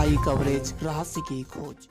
आई coverage, रहस्य की खोज।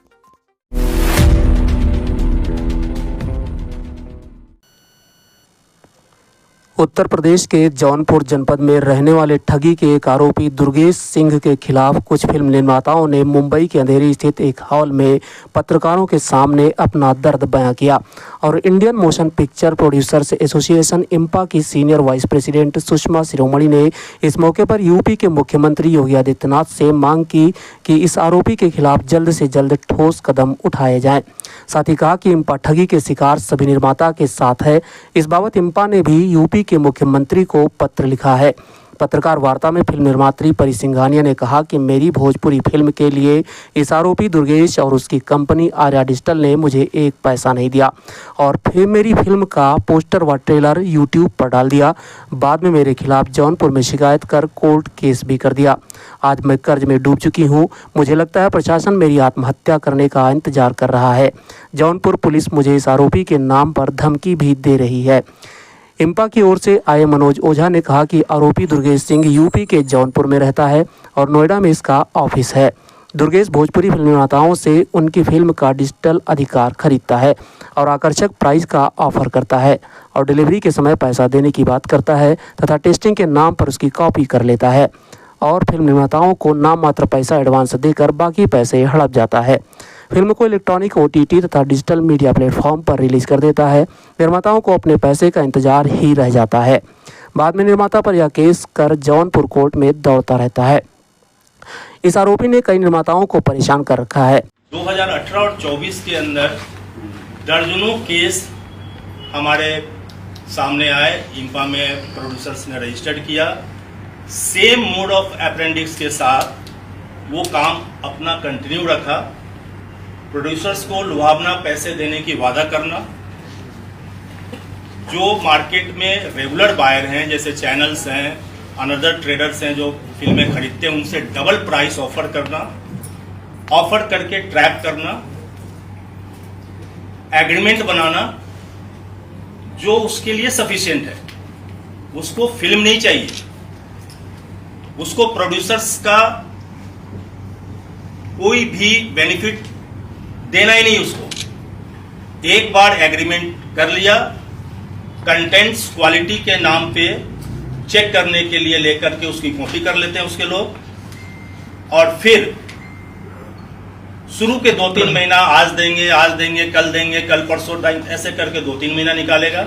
उत्तर प्रदेश के जौनपुर जनपद में रहने वाले ठगी के एक आरोपी दुर्गेश सिंह के खिलाफ कुछ फिल्म निर्माताओं ने मुंबई के अंधेरी स्थित एक हॉल में पत्रकारों के सामने अपना दर्द बयां किया और Indian motion picture producers association IMPPA की senior vice president Sushma Shiromani ने इस मौके पर यूपी के मुख्यमंत्री योगी आदित्यनाथ से मांग की कि इस आरोपी के खिलाफ जल्द से जल्द ठोस कदम उठाए जाएं। साथ ही कहा कि इम्पा ठगी के शिकार सभी निर्माता के साथ है। इस बाबत इम्पा ने भी यूपी के मुख्यमंत्री को पत्र लिखा है। पत्रकार वार्ता में फिल्म निर्मात्री परी सिंघानिया ने कहा कि मेरी भोजपुरी फिल्म के लिए इस आरोपी दुर्गेश और उसकी कंपनी आर्या डिजिटल ने मुझे एक पैसा नहीं दिया और फिर मेरी फिल्म का पोस्टर व ट्रेलर यूट्यूब पर डाल दिया। बाद में मेरे खिलाफ जौनपुर में शिकायत कर कोर्ट केस भी कर दिया। आज मैं कर्ज में डूब चुकी हूँ। मुझे लगता है प्रशासन मेरी आत्महत्या करने का इंतजार कर रहा है। जौनपुर पुलिस मुझे इस आरोपी के नाम पर धमकी भी दे रही है। इम्पा की ओर से आए मनोज ओझा ने कहा कि आरोपी दुर्गेश सिंह यूपी के जौनपुर में रहता है और नोएडा में इसका ऑफिस है। दुर्गेश भोजपुरी फिल्म निर्माताओं से उनकी फिल्म का डिजिटल अधिकार खरीदता है और आकर्षक प्राइस का ऑफर करता है और डिलीवरी के समय पैसा देने की बात करता है तथा टेस्टिंग के नाम पर उसकी कॉपी कर लेता है और फिल्म निर्माताओं को नाम मात्र पैसा एडवांस देकर बाकी पैसे हड़प जाता है। फिल्म को इलेक्ट्रॉनिक OTT तथा डिजिटल मीडिया प्लेटफॉर्म पर रिलीज कर देता है। निर्माताओं को अपने पैसे का इंतजार ही रह जाता है। बाद में निर्माता पर यह केस कर जौनपुर कोर्ट में दौड़ता रहता है। इस आरोपी ने कई निर्माताओं को परेशान कर रखा है। 2018 और 24 के अंदर दर्जनों केस हमारे सामने आए। इम्पा में प्रोड्यूसर्स ने रजिस्टर्ड किया। सेम मोड ऑफ अप्रेंडिक्स के साथ वो काम अपना कंटिन्यू रखा। प्रोड्यूसर्स को लुभावना पैसे देने की वादा करना। जो मार्केट में रेगुलर बायर हैं जैसे चैनल्स हैं, अनदर ट्रेडर्स हैं जो फिल्में खरीदते हैं, उनसे डबल प्राइस ऑफर करना, ऑफर करके ट्रैप करना, एग्रीमेंट बनाना जो उसके लिए सफिशिएंट है। उसको फिल्म नहीं चाहिए, उसको प्रोड्यूसर्स का कोई भी बेनिफिट देना ही नहीं। उसको एक बार एग्रीमेंट कर लिया, कंटेंट्स क्वालिटी के नाम पे चेक करने के लिए लेकर के उसकी कॉपी कर लेते हैं उसके लोग और फिर शुरू के 2-3 महीना आज देंगे, कल परसों देंगे, ऐसे करके 2-3 महीना निकालेगा।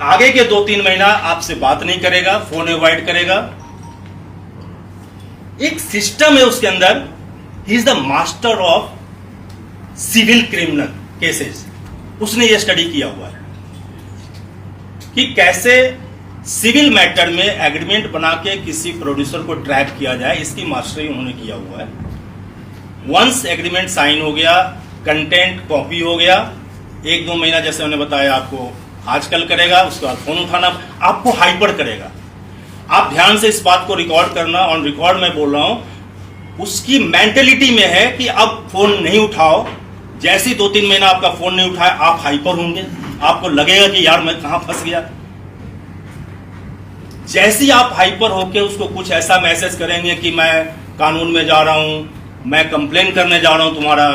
आगे के 2-3 महीना आपसे बात नहीं करेगा, फोन अवॉइड करेगा। एक सिस्टम है उसके अंदर। He is the master of civil criminal cases. उसने ये स्टडी किया हुआ है कि कैसे सिविल मैटर में एग्रीमेंट बना के किसी प्रोड्यूसर को ट्रैप किया जाए। इसकी मास्टरी उन्होंने किया हुआ है। वंस एग्रीमेंट साइन हो गया, कंटेंट कॉपी हो गया, 1-2 महीना जैसे उन्होंने बताया आपको आजकल करेगा, उसके बाद फोन उठाना आपको हाइपर करेगा। आप ध्यान से इस बात को रिकॉर्ड करना। ऑन रिकॉर्ड मैं बोल रहा हूं, उसकी मेंटेलिटी में है कि अब फोन नहीं उठाओ। जैसे 2-3 महीना आपका फोन नहीं उठाए आप हाइपर होंगे, आपको लगेगा कि यार मैं कहां फंस गया। जैसे ही आप हाइपर होके उसको कुछ ऐसा मैसेज करेंगे कि मैं कानून में जा रहा हूं, मैं कंप्लेन करने जा रहा हूं तुम्हारा,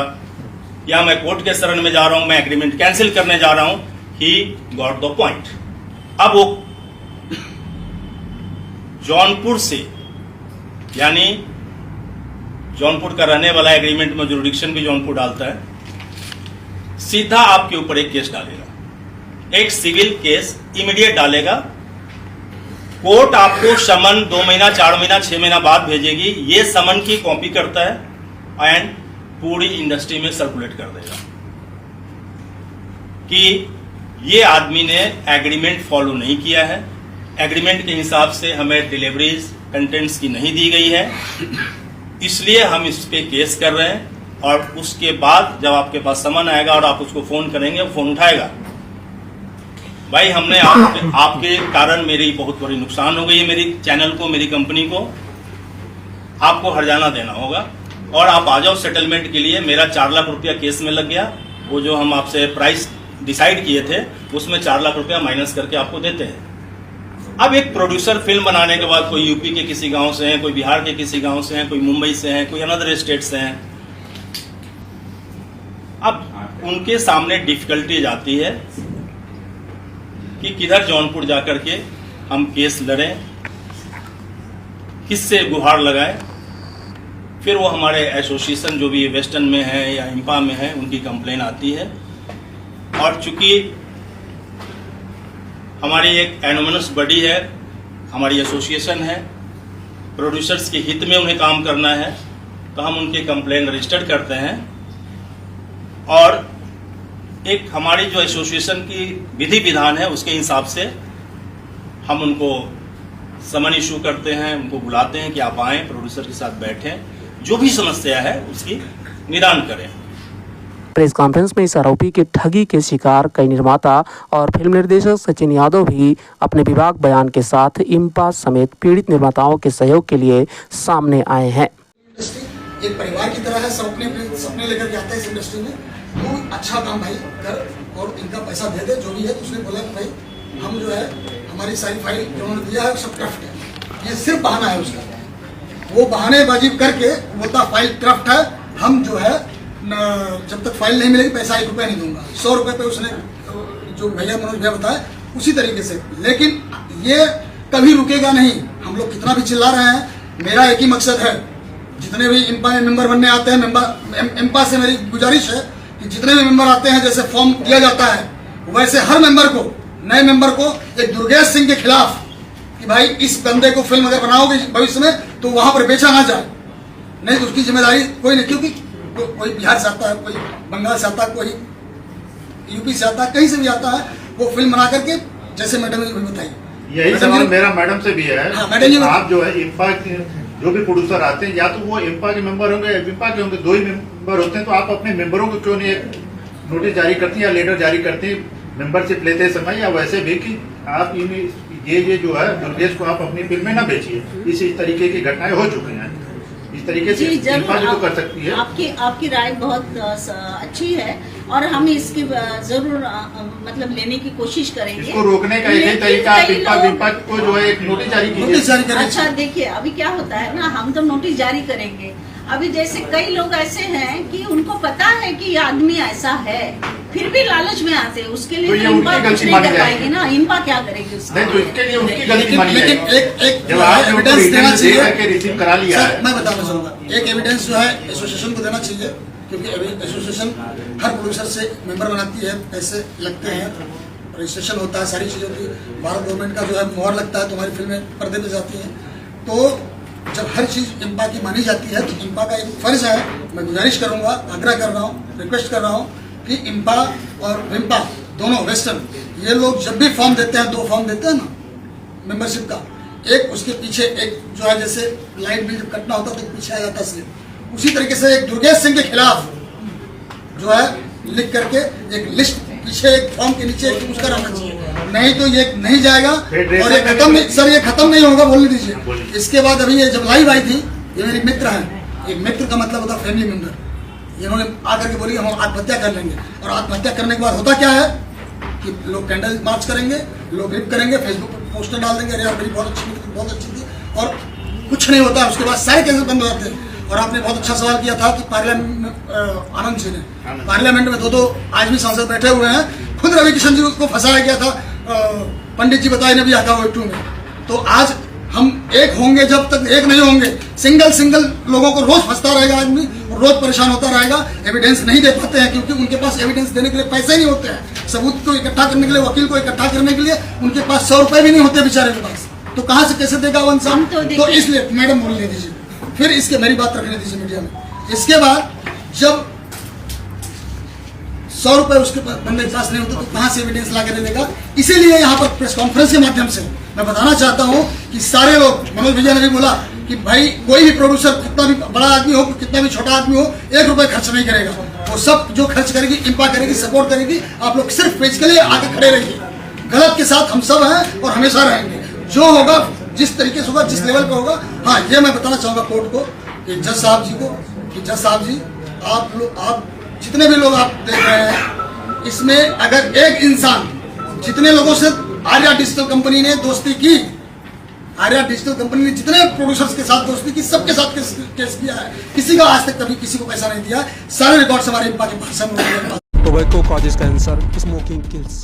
या मैं कोर्ट के शरण में जा रहा हूं, मैं एग्रीमेंट कैंसिल करने जा रहा हूं, ही गॉट द पॉइंट। अब वो जौनपुर से, यानी जौनपुर का रहने वाला, एग्रीमेंट में जुरिडिक्शन भी जौनपुर डालता है, सीधा आपके ऊपर एक केस डालेगा, एक सिविल केस इमीडिएट डालेगा। कोर्ट आपको समन 2 महीना, 4 महीना, 6 महीना बाद भेजेगी। ये समन की कॉपी करता है एंड पूरी इंडस्ट्री में सर्कुलेट कर देगा कि ये आदमी ने एग्रीमेंट फॉलो नहीं किया है, एग्रीमेंट के हिसाब से हमें डिलीवरीज कंटेंट्स की नहीं दी गई है, इसलिए हम इस पे केस कर रहे हैं। और उसके बाद जब आपके पास समन आएगा और आप उसको फोन करेंगे, वो फोन उठाएगा। भाई हमने आपके कारण मेरी बहुत बड़ी नुकसान हो गई है, मेरी चैनल को, मेरी कंपनी को, आपको हर्जाना देना होगा और आप आ जाओ सेटलमेंट के लिए। मेरा 4 लाख रुपया केस में लग गया। वो जो हम आपसे प्राइस डिसाइड किए थे उसमें 4 लाख रुपया माइनस करके आपको देते हैं। अब एक प्रोड्यूसर फिल्म बनाने के बाद कोई यूपी के किसी गांव से हैं, कोई बिहार के किसी गांव से हैं, कोई मुंबई से हैं, कोई अनदर स्टेट से हैं, अब उनके सामने डिफिकल्टीज आती है कि किधर जौनपुर जाकर के हम केस लड़ें, किससे गुहार लगाएं। फिर वो हमारे एसोसिएशन जो भी वेस्टर्न में है या इंपा में है उनकी कंप्लेन आती है, और चूंकि हमारी एक एनोनिमस बॉडी है, हमारी एसोसिएशन है, प्रोड्यूसर्स के हित में उन्हें काम करना है, तो हम उनके कंप्लेन रजिस्टर करते हैं और एक हमारी जो एसोसिएशन की विधि विधान है उसके हिसाब से हम उनको समन इशू करते हैं, उनको बुलाते हैं कि आप आएं, प्रोड्यूसर के साथ बैठें, जो भी समस्या है उसकी निदान करें। प्रेस कॉन्फ्रेंस में इस आरोपी के ठगी के शिकार कई निर्माता और फिल्म निर्देशक सचिन यादव भी अपने विभाग बयान के साथ इंपा समेत पीड़ित निर्माताओं के सहयोग के लिए सामने आए हैं। एक परिवार की तरह है, सब अपने अपने सपने लेकर के आते हैं इस इंडस्ट्री में। तो अच्छा काम भाई कर और इनका पैसा दे दे जो भी है। तो उसने बोला कि भाई हम जो है हमारी सारी फाइल जो उन्होंने दिया है सब क्रफ्ट है, ये सिर्फ बहाना है उसका। वो बहानेबाजी करके बोलता फाइल क्रफ्ट है, हम जो है जब तक फाइल नहीं मिलेगी पैसा 1 रुपया नहीं दूंगा। 100 रुपये पे उसने जो भैया मनोज भैया बताया उसी तरीके से। लेकिन ये कभी रुकेगा नहीं, हम लोग कितना भी चिल्ला रहे हैं। मेरा एक ही मकसद है, जितने भी इंपा में मेंबर बनने आते हैं, इंपा से मेरी गुजारिश है कि जितने भी मेंबर आते हैं, जैसे फॉर्म दिया जाता है वैसे हर मेंबर को, नए मेंबर को एक दुर्गेश सिंह के खिलाफ कि भाई इस बंदे को फिल्म अगर बनाओगे भविष्य में तो वहां पर बेचा ना जाए, नहीं तो उसकी जिम्मेदारी कोई नहीं। क्योंकि कोई बिहार से आता है, कोई बंगाल से आता है, कोई यूपी से आता है, कहीं से भी आता है, वो फिल्म बना करके, जैसे मैडम ने भी बताई। यही सवाल मेरा मैडम से भी है। हाँ, मैडम जी, आप जो है इंपा के जो भी प्रोड्यूसर आते हैं, या तो वो इंपा के मेंबर होंगे या विपा के होंगे, 2 ही मेंबर होते हैं, तो आप अपने मेंबरों को क्यों नहीं एक नोटिस जारी करती हैं या लेटर जारी करती हैं मेंबरशिप लेते समय, या वैसे भी कि आप ये जो है दुर्गेश को आप अपनी फिल्म में न बेचिए। इस तरीके की घटनाएं हो चुकी हैं। इस तरीके से इंपा जो कर सकती है। आपकी राय बहुत अच्छी है और हम इसकी जरूर मतलब लेने की कोशिश करेंगे। इसको रोकने का एक ही तरीका इंपा को जो है एक नोटिस जारी कीजिए। अच्छा देखिए, अभी क्या होता है ना, हम तो नोटिस जारी करेंगे। अभी जैसे कई लोग ऐसे हैं कि उनको पता है कि ये आदमी ऐसा है, फिर भी लालच में आते हैं, उसके लिए तो इंपा कुछ नहीं कर पाएगी ना। इंपा क्या करेगी उसके नहीं, तो इसके लिए उसकी गलती मानी लेकिन जाएगी। एक जब आप एविडेंस देना चाहिए, रिसीव करा लिया है। मैं बताना चाहूंगा, एक एविडेंस जो है एसोसिएशन को देना चाहिए, क्योंकि एसोसिएशन हर प्रोड्यूसर से मेंबर बनाती है, पैसे लगते हैं, रजिस्ट्रेशन होता है, सारी चीजों की भारत गवर्नमेंट का जो है मोहर लगता है, तुम्हारी फिल्में पर्दे पे जाती हैं। तो जब हर चीज इंपा की मानी जाती है तो इंपा का एक फर्ज है। मैं गुजारिश करूंगा, आग्रह कर रहा हूँ, रिक्वेस्ट कर रहा हूँ कि इंपा और विम्पा दोनों वेस्टर्न, ये लोग जब भी फॉर्म देते हैं, 2 फॉर्म देते हैं ना मेंबरशिप का, एक उसके पीछे एक जो है जैसे लाइट बिल जब कटना होता तो पीछे आ जाता स्लिप, उसी तरीके से एक दुर्गेश सिंह के खिलाफ जो है लिख करके एक लिस्ट पीछे एक फॉर्म के नीचे उसका रहना चाहिए, नहीं तो ये नहीं जाएगा। और ये खत्म नहीं, सर ये खत्म नहीं होगा, बोलने दीजिए। इसके बाद अभी ये जब लाइव आई थी, ये मेरी मित्र है, एक मित्र का मतलब होता है फैमिली मेंबर, इन्होंने आकर के बोली हम आत्महत्या कर लेंगे। और आत्महत्या करने के बाद होता क्या है कि लोग कैंडल मार्च करेंगे, लोग रिप करेंगे, फेसबुक पर पोस्टर डाल देंगे, अरे यार मेरी बहुत अच्छी थी, और कुछ नहीं होता। उसके बाद सारे केसेस बंद हो जाते हैं। और आपने बहुत अच्छा सवाल किया था कि पार्लियामेंट आनंद जी ने पार्लियामेंट में 2 आदमी सांसद बैठे हुए हैं, खुद रवि किशन जी को फंसाया गया था, पंडित जी बताए ने भी आता हुआ 2 में। तो आज हम एक होंगे, जब तक एक नहीं होंगे, सिंगल लोगों को रोज फंसता रहेगा आदमी, रोज परेशान होता रहेगा। एविडेंस नहीं दे पाते हैं क्योंकि उनके पास एविडेंस देने के लिए पैसे नहीं होते हैं, सबूत को इकट्ठा करने के लिए, वकील को इकट्ठा करने के लिए उनके पास 100 रुपए भी नहीं होते बेचारे के पास। तो कहाँ से कैसे देगा वो इंसान? तो इसलिए मैडम बोलने दीजिए, फिर इसके मेरी बात रखने दीजिए मीडिया में। इसके बाद जब 100 रुपए उसके बंदे के पास नहीं होते तो कहाँ से एविडेंस ला के देगा? इसीलिए यहाँ पर प्रेस कॉन्फ्रेंस के माध्यम से मैं बताना चाहता हूँ कि सारे लोग, मनोज भैया ने भी बोला कि भाई कोई भी प्रोड्यूसर कितना भी बड़ा आदमी हो, कितना भी छोटा आदमी हो, 1 रुपए खर्च नहीं करेगा। वो सब जो खर्च करेगी इंपा करेगी, सपोर्ट करेगी। आप लोग सिर्फ पेज के लिए आगे खड़े रहिए। गलत के साथ हम सब हैं और हमेशा रहेंगे। जो होगा जिस तरीके से होगा, जिस लेवल पे होगा। हाँ, ये मैं बताना चाहूंगा कोर्ट को कि जज साहब जी को कि जज साहब जी, आप जितने भी लोग आप देख रहे हैं, इसमें अगर एक इंसान जितने लोगों से आर्या डिजिटल कंपनी ने दोस्ती की, आर्या डिजिटल कंपनी ने जितने प्रोड्यूसर्स के साथ दोस्ती की, सबके साथ केस किया है। किसी का आज तक कभी किसी को पैसा नहीं दिया। सारे रिकॉर्ड्स हमारे इम्पा के भाषण में। Tobacco causes cancer, smoking kills.